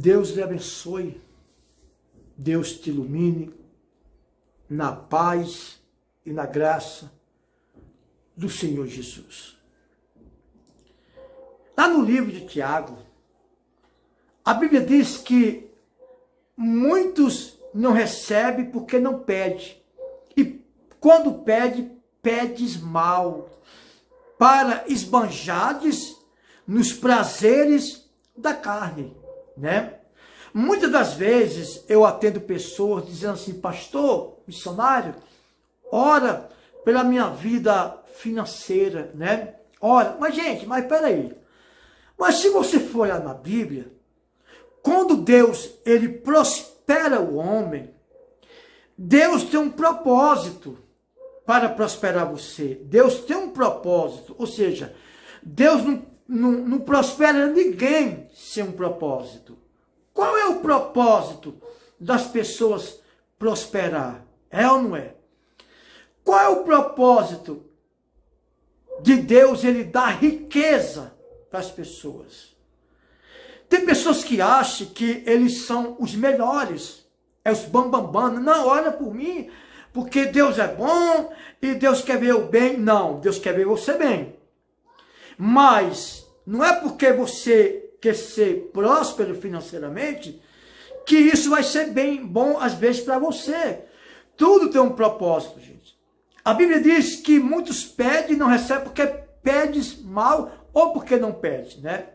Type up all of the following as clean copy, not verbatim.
Deus lhe abençoe, Deus te ilumine na paz e na graça do Senhor Jesus. Lá no livro de Tiago, a Bíblia diz que muitos não recebem porque não pedem. E quando pede, pedes mal, para esbanjardes nos prazeres da carne, né? Muitas das vezes eu atendo pessoas dizendo assim: pastor, missionário, ora pela minha vida financeira, né? Ora, mas gente, mas peraí. Mas se você for olhar na Bíblia, quando Deus, ele prospera o homem, Deus tem um propósito para prosperar você. Deus tem um propósito, ou seja, Deus não prospera ninguém sem um propósito. Qual é o propósito das pessoas prosperar? É ou não é? Qual é o propósito de Deus, ele dar riqueza para as pessoas? Tem pessoas que acham que eles são os melhores, é os bambambam. Não, olha por mim, porque Deus é bom e Deus quer ver o bem. Não, Deus quer ver você bem. Mas não é porque você quer ser próspero financeiramente que isso vai ser bem bom às vezes para você. Tudo tem um propósito, gente. A Bíblia diz que muitos pedem e não recebem porque pedes mal ou porque não pede, né?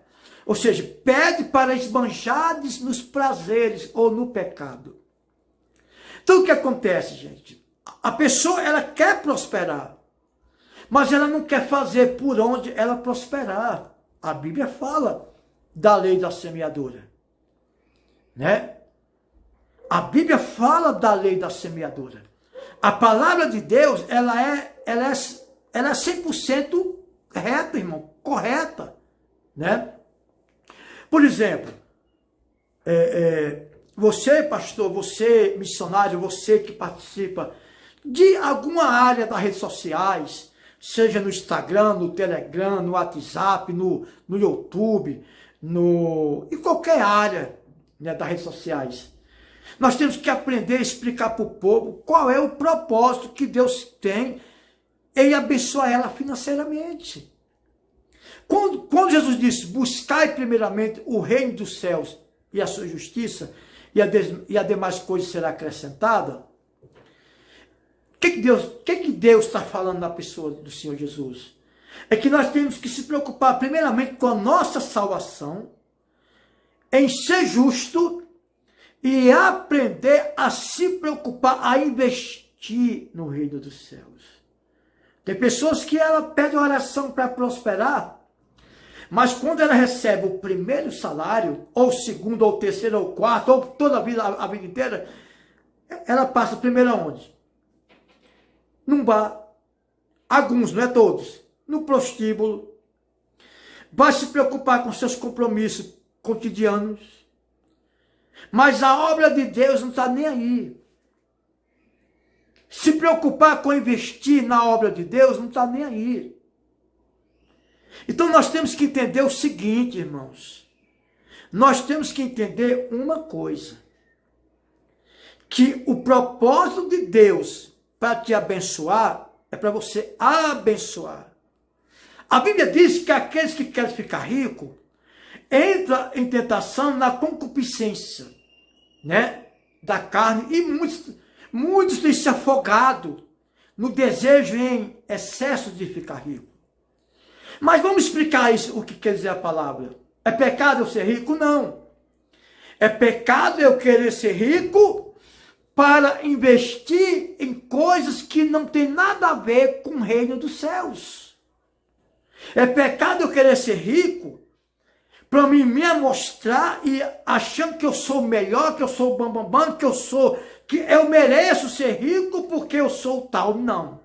Ou seja, pede para esbanjares nos prazeres ou no pecado. Então o que acontece, gente? A pessoa, ela quer prosperar, mas ela não quer fazer por onde ela prosperar. A Bíblia fala da lei da semeadura, né? A Bíblia fala da lei da semeadura. A palavra de Deus, ela é 100% reta, irmão, correta, né? Por exemplo, você, pastor, você, missionário, você que participa de alguma área das redes sociais, seja no Instagram, no Telegram, no WhatsApp, no YouTube, em qualquer área, né, das redes sociais. Nós temos que aprender a explicar para o povo qual é o propósito que Deus tem em abençoar ela financeiramente. Quando Jesus disse: buscai primeiramente o reino dos céus e a sua justiça, e a demais coisas será acrescentada, o que Deus está falando na pessoa do Senhor Jesus? É que nós temos que se preocupar primeiramente com a nossa salvação, em ser justo e aprender a se preocupar, a investir no reino dos céus. Tem pessoas que ela pede oração para prosperar, mas quando ela recebe o primeiro salário, ou o segundo, ou o terceiro, ou o quarto, ou toda a vida inteira, ela passa primeiro aonde? Num bar. Alguns, não é todos. No prostíbulo. Vai se preocupar com seus compromissos cotidianos. Mas a obra de Deus não está nem aí. Se preocupar com investir na obra de Deus não está nem aí. Então nós temos que entender o seguinte, irmãos. Nós temos que entender uma coisa. Que o propósito de Deus para te abençoar é para você abençoar. A Bíblia diz que aqueles que querem ficar ricos entram em tentação na concupiscência, né, da carne, e muitos têm se afogado no desejo em excesso de ficar rico. Mas vamos explicar isso, o que quer dizer a palavra. É pecado eu ser rico? Não. É pecado eu querer ser rico para investir em coisas que não tem nada a ver com o reino dos céus. É pecado eu querer ser rico para mim me amostrar e achando que eu sou o melhor, que eu sou o bambambam, que eu mereço ser rico porque eu sou tal. Não.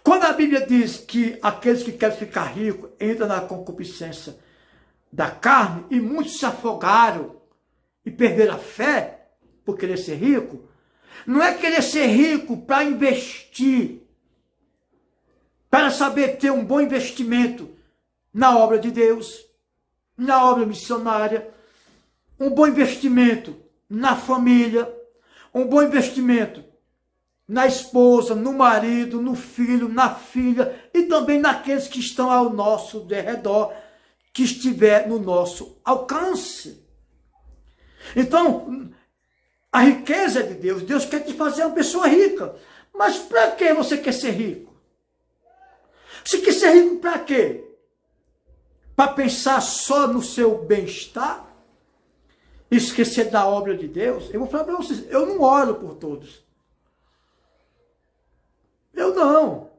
Quando a Bíblia diz que aqueles que querem ficar ricos entram na concupiscência da carne, e muitos se afogaram e perderam a fé por querer ser rico, não é querer ser rico para investir, para saber ter um bom investimento na obra de Deus, na obra missionária, um bom investimento na família, um bom investimento na esposa, no marido, no filho, na filha e também naqueles que estão ao nosso redor, que estiver no nosso alcance. Então, a riqueza é de Deus. Deus quer te fazer uma pessoa rica. Mas para que você quer ser rico? Você quer ser rico para quê? Para pensar só no seu bem-estar? Esquecer da obra de Deus? Eu vou falar para vocês, eu não oro por todos. Eu não.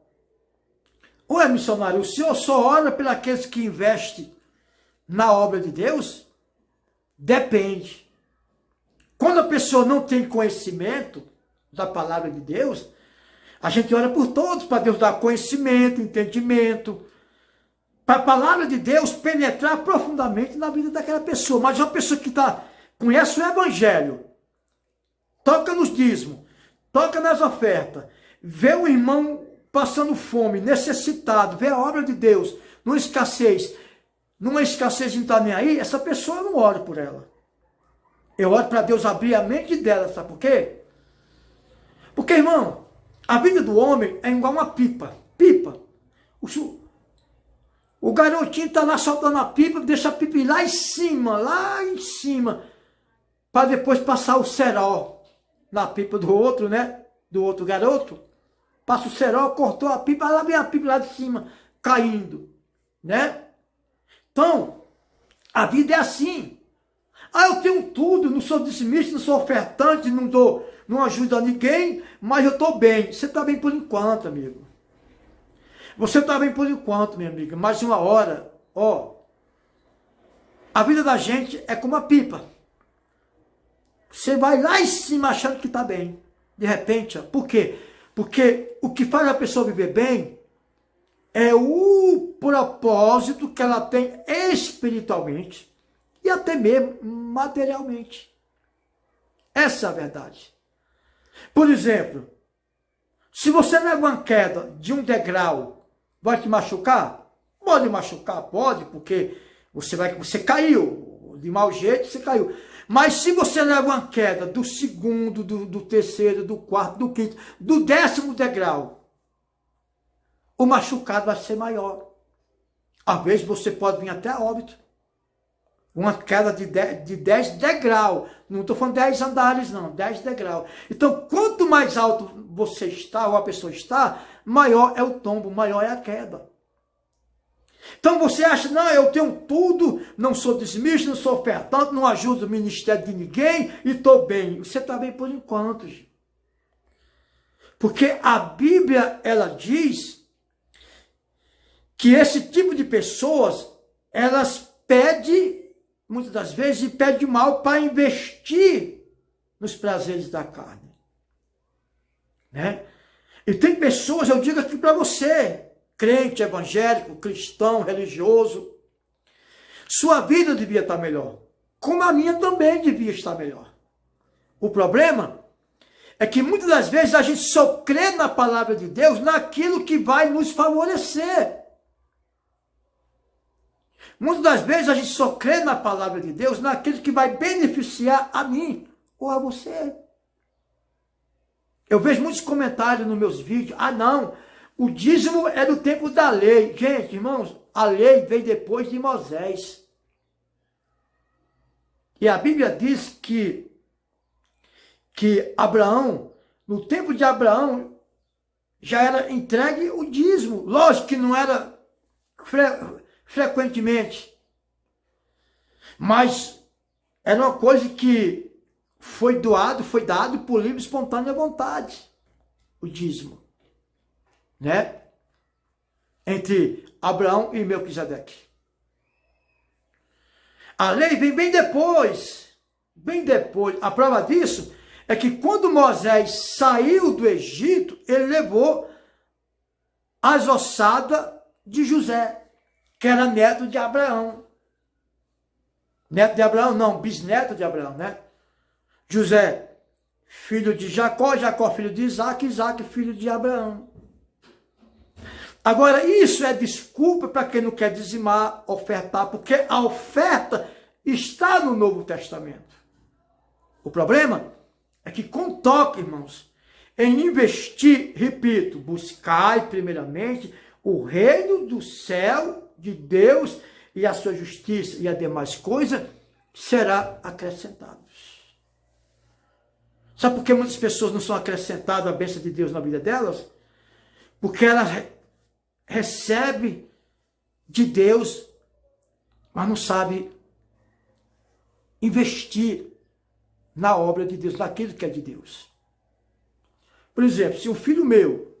Ué, missionário, o senhor só ora pelos aqueles que investem na obra de Deus? Depende. Quando a pessoa não tem conhecimento da palavra de Deus, a gente ora por todos, para Deus dar conhecimento, entendimento, para a palavra de Deus penetrar profundamente na vida daquela pessoa. Mas uma pessoa que conhece o Evangelho, toca nos dízimos, toca nas ofertas, vê o irmão passando fome, necessitado, vê a obra de Deus, numa escassez não está nem aí, essa pessoa eu não oro por ela. Eu oro para Deus abrir a mente dela, sabe por quê? Porque, irmão, a vida do homem é igual uma pipa. Pipa. O garotinho está lá soltando a pipa, deixa a pipa ir lá em cima, para depois passar o cerol na pipa do outro, né? Do outro garoto. Passa o cerol, cortou a pipa, lá vem a pipa lá de cima, caindo, né? Então, a vida é assim. Ah, eu tenho tudo, não sou dizimista, não sou ofertante, não ajudo a ninguém, mas eu estou bem. Você está bem por enquanto, amigo. Você está bem por enquanto, minha amiga. Mais uma hora, a vida da gente é como a pipa. Você vai lá em cima achando que está bem. De repente, por quê? Porque o que faz a pessoa viver bem é o propósito que ela tem espiritualmente e até mesmo materialmente. Essa é a verdade. Por exemplo, se você leva uma queda de um degrau, vai te machucar? Pode machucar, pode, porque você caiu, de mau jeito você caiu. Mas se você leva uma queda do segundo, do terceiro, do quarto, do quinto, do 10º degrau, o machucado vai ser maior. Às vezes você pode vir até a óbito. Uma queda de 10 degraus. Não estou falando 10 andares, não. 10 degraus. Então, quanto mais alto você está, ou a pessoa está, maior é o tombo, maior é a queda. Então você acha, não, eu tenho tudo, não sou dizimista, não sou ofertante, não ajudo o ministério de ninguém e estou bem. Você está bem por enquanto, gente. Porque a Bíblia, ela diz que esse tipo de pessoas, elas pedem, muitas das vezes, e pedem mal para investir nos prazeres da carne. Né? E tem pessoas, eu digo aqui para você, crente, evangélico, cristão, religioso, sua vida devia estar melhor, como a minha também devia estar melhor. O problema é que muitas das vezes a gente só crê na palavra de Deus naquilo que vai nos favorecer. Muitas das vezes a gente só crê na palavra de Deus naquilo que vai beneficiar a mim ou a você. Eu vejo muitos comentários nos meus vídeos, não, o dízimo é do tempo da lei. Gente, irmãos, a lei veio depois de Moisés. E a Bíblia diz que Abraão, no tempo de Abraão, já era entregue o dízimo. Lógico que não era frequentemente, mas era uma coisa que foi dado por livre e espontânea vontade, o dízimo. Né? Entre Abraão e Melquisedeque. A lei vem bem depois. Bem depois. A prova disso é que quando Moisés saiu do Egito, ele levou as ossadas de José, que era neto de Abraão. Neto de Abraão, não, bisneto de Abraão, né? José, filho de Jacó, Jacó, filho de Isaac, Isaac, filho de Abraão. Agora, isso é desculpa para quem não quer dizimar, ofertar, porque a oferta está no Novo Testamento. O problema é que com toque, irmãos, em investir, repito, buscai primeiramente o reino do céu de Deus e a sua justiça e a demais coisa será acrescentados. Sabe por que muitas pessoas não são acrescentadas a bênção de Deus na vida delas? Porque elas recebem de Deus, mas não sabem investir na obra de Deus, naquilo que é de Deus. Por exemplo, se um filho meu,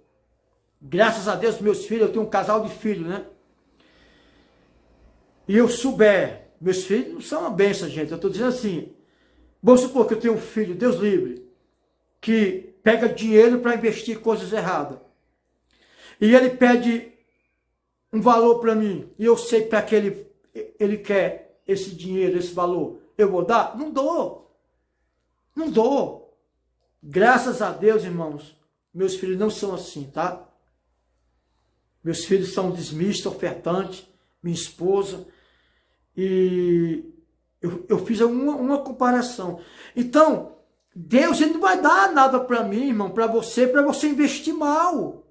graças a Deus, meus filhos, eu tenho um casal de filhos, né? E eu souber, meus filhos não são uma bênção, gente. Eu estou dizendo assim, vamos supor que eu tenho um filho, Deus livre, que pega dinheiro para investir em coisas erradas. E ele pede um valor para mim, e eu sei para que ele quer esse dinheiro, esse valor. Eu vou dar? Não dou. Não dou. Graças a Deus, irmãos, meus filhos não são assim, tá? Meus filhos são dizimistas, ofertantes, minha esposa, e eu fiz uma comparação. Então, Deus ele não vai dar nada para mim, irmão, para você investir mal,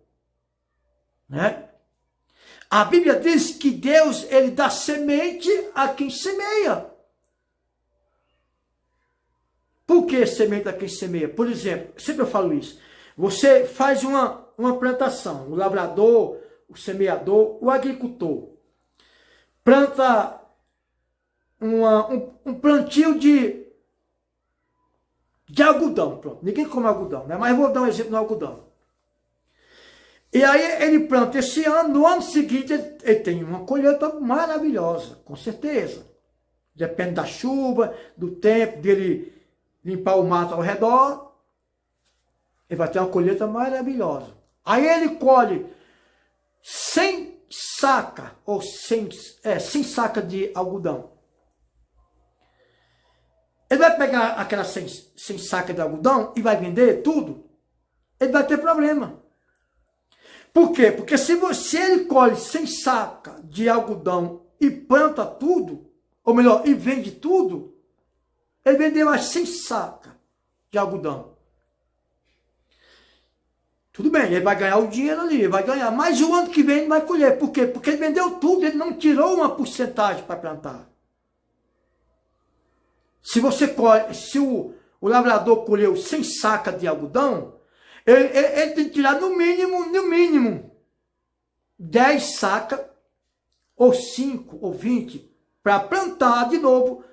né? A Bíblia diz que Deus ele dá semente a quem semeia. Por que semente a quem semeia? Por exemplo, sempre eu falo isso. Você faz uma plantação, o lavrador, o semeador, o agricultor. Planta um plantio de algodão. Pronto. Ninguém come algodão, né? Mas eu vou dar um exemplo do algodão. E aí ele planta esse ano, no ano seguinte ele tem uma colheita maravilhosa, com certeza. Depende da chuva, do tempo dele limpar o mato ao redor, ele vai ter uma colheita maravilhosa. Aí ele colhe 100 sacas, ou 100 sacas de algodão. Ele vai pegar aquelas 100 sacas de algodão e vai vender tudo, ele vai ter problema. Por quê? Porque se ele colhe 100 sacas de algodão e planta tudo, ou melhor, e vende tudo, ele vendeu as 100 sacas de algodão. Tudo bem, ele vai ganhar o dinheiro ali, ele vai ganhar. Mas o ano que vem ele vai colher. Por quê? Porque ele vendeu tudo, ele não tirou uma porcentagem para plantar. Se o lavrador colheu 100 sacas de algodão, ele tem que tirar no mínimo, 10 sacas, ou 5, ou 20, para plantar de novo,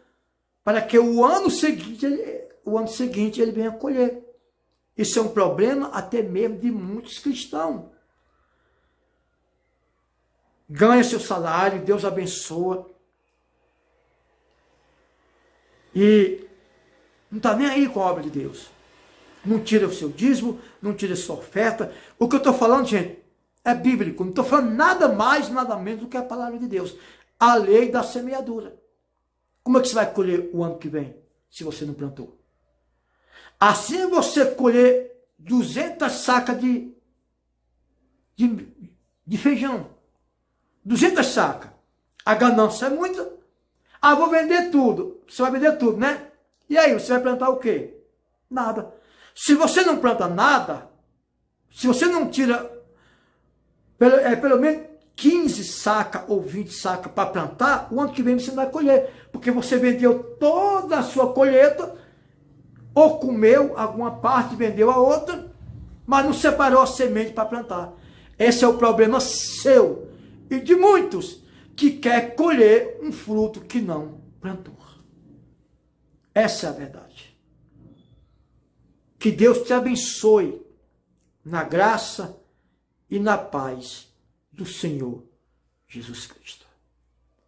para que o ano seguinte ele venha colher. Isso é um problema até mesmo de muitos cristãos. Ganha seu salário, Deus abençoa. E não está nem aí com a obra de Deus. Não tira o seu dízimo, não tira a sua oferta. O que eu estou falando, gente, é bíblico. Não estou falando nada mais, nada menos do que a palavra de Deus. A lei da semeadura. Como é que você vai colher o ano que vem, se você não plantou? Assim você colher 200 sacas de feijão. 200 sacas. A ganância é muita. Ah, vou vender tudo. Você vai vender tudo, né? E aí, você vai plantar o quê? Nada. Se você não planta nada, se você não tira pelo menos 15 sacas ou 20 sacas para plantar, o ano que vem você não vai colher. Porque você vendeu toda a sua colheita, ou comeu alguma parte, vendeu a outra, mas não separou a semente para plantar. Esse é o problema seu e de muitos que quer colher um fruto que não plantou. Essa é a verdade. Que Deus te abençoe na graça e na paz do Senhor Jesus Cristo.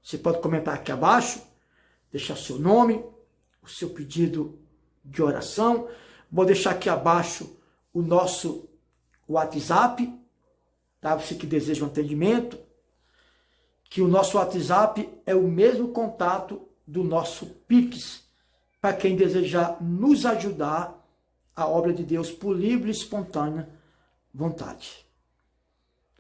Você pode comentar aqui abaixo, deixar seu nome, o seu pedido de oração. Vou deixar aqui abaixo o nosso WhatsApp, tá? Você que deseja um atendimento, que o nosso WhatsApp é o mesmo contato do nosso Pix, para quem desejar nos ajudar a obra de Deus por livre e espontânea vontade.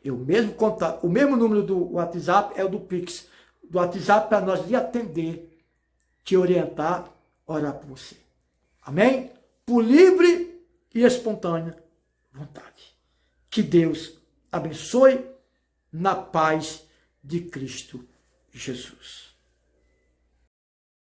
O mesmo número do WhatsApp é o do Pix. Do WhatsApp para nós lhe atender te orientar, orar por você. Amém? Por livre e espontânea vontade. Que Deus abençoe na paz de Cristo Jesus.